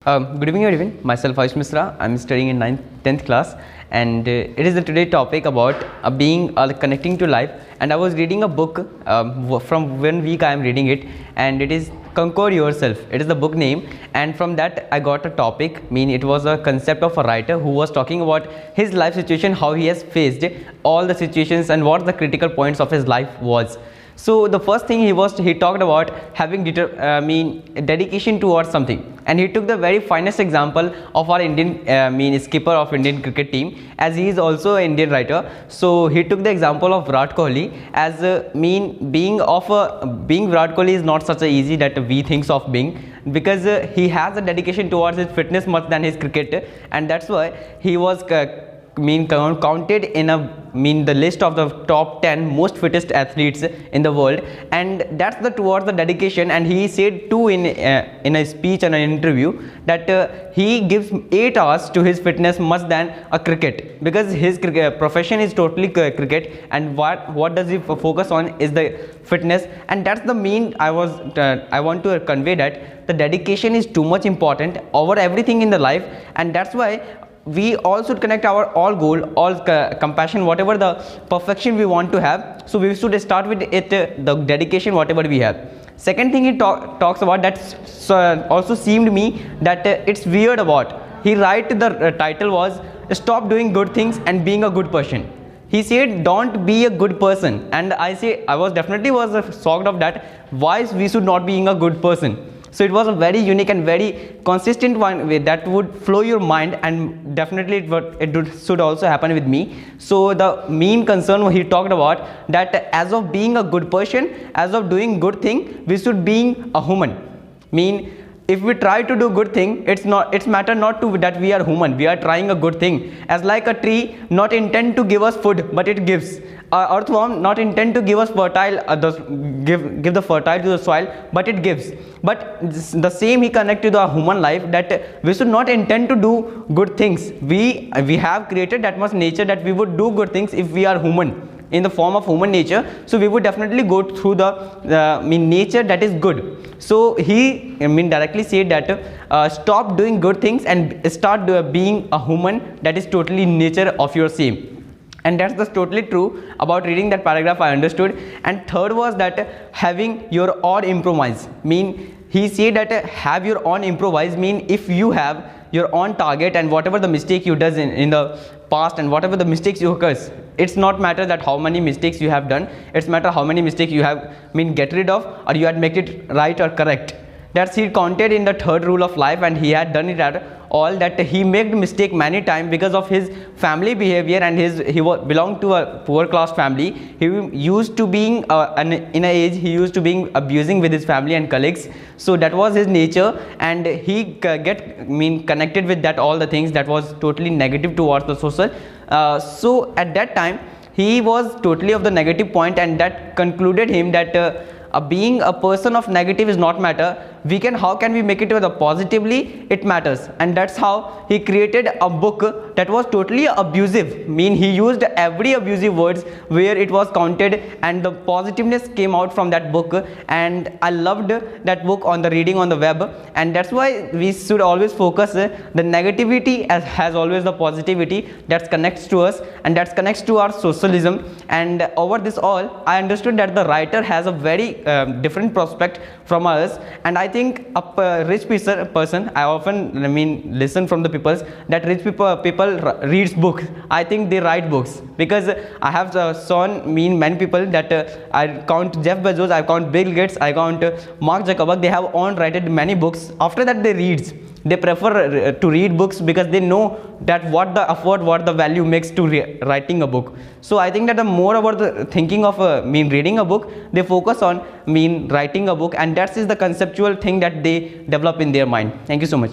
Good evening everyone, myself Ayush Misra. I'm studying in 10th class, and it is the today topic about being connecting to life. And I was reading a book from 1 week I am reading it, and it is Conquer Yourself. It is the book name, and from that I got a topic. It was a concept of a writer who was talking about his life situation, how he has faced all the situations and what the critical points of his life was. So the first thing he talked about having dedication towards something, and he took the very finest example of our Indian skipper of Indian cricket team, as he is also an Indian writer. So he took the example of Virat Kohli as being Virat Kohli is not such a easy that we thinks of being, because he has a dedication towards his fitness much than his cricket, and that's why he was counted in the list of the top 10 most fittest athletes in the world. And that's towards the dedication. And he said too in a speech and an interview that he gives 8 hours to his fitness much than a cricket, because his profession is totally cricket, and what does he focus on is the fitness. And that's the I want to convey that the dedication is too much important over everything in the life. And that's why we all should connect our all goal, all compassion, whatever the perfection we want to have. So we should start with it, the dedication whatever we have. Second thing he talks about that also seemed me that it's weird about. He write the title was Stop Doing Good Things and Being a Good Person. He said don't be a good person, and I was definitely shocked of that. Why we should not being a good person? So it was a very unique and very consistent one way that would flow your mind, and definitely should also happen with me. So the main concern he talked about that as of being a good person, as of doing good thing, we should being a human. If we try to do good thing, it's matter not to that we are human, we are trying a good thing. As like a tree not intend to give us food, but it gives. Earthworm not intend to give us fertile, give the fertile to the soil, but it gives. But the same he connect to the human life, that we should not intend to do good things. We have created that much nature that we would do good things if we are human, in the form of human nature. So we would definitely go through the nature that is good. So he directly said that stop doing good things and start being a human that is totally nature of your same. And that's totally true. About reading that paragraph I understood. And third was that having your own improvise. He said that have your own improvise, if you have your own target, and whatever the mistake you does in the past, and whatever the mistakes you occurs, it's not matter that how many mistakes you have done, it's matter how many mistakes you have get rid of, or you had make it right or correct. That's he counted in the third rule of life, and he had done it at all. That he made mistake many times because of his family behavior, and he belonged to a poor class family. He used to being in an age he used to being abusing with his family and colleagues. So that was his nature, and he connected with that all the things that was totally negative towards the social. So at that time he was totally of the negative point, and that concluded him that being a person of negative is not matter. How can we make it to the positively? It matters. And that's how he created a book that was totally abusive. He used every abusive words where it was counted, and the positiveness came out from that book. And I loved that book on the reading on the web. And that's why we should always focus the negativity as has always the positivity that connects to us, and that connects to our socialism. And over this all, I understood that the writer has a very different prospect from us. And I think a rich person, I often listen from the people that rich people reads books. I think they write books, because I have seen many people that I count Jeff Bezos, I count Bill Gates, I count Mark Zuckerberg. They have all written many books. After that they prefer to read books, because they know that what the effort, what the value makes to writing a book. So I think that the more about the thinking of reading a book, they focus on writing a book, and that is the conceptual thing that they develop in their mind. Thank you so much.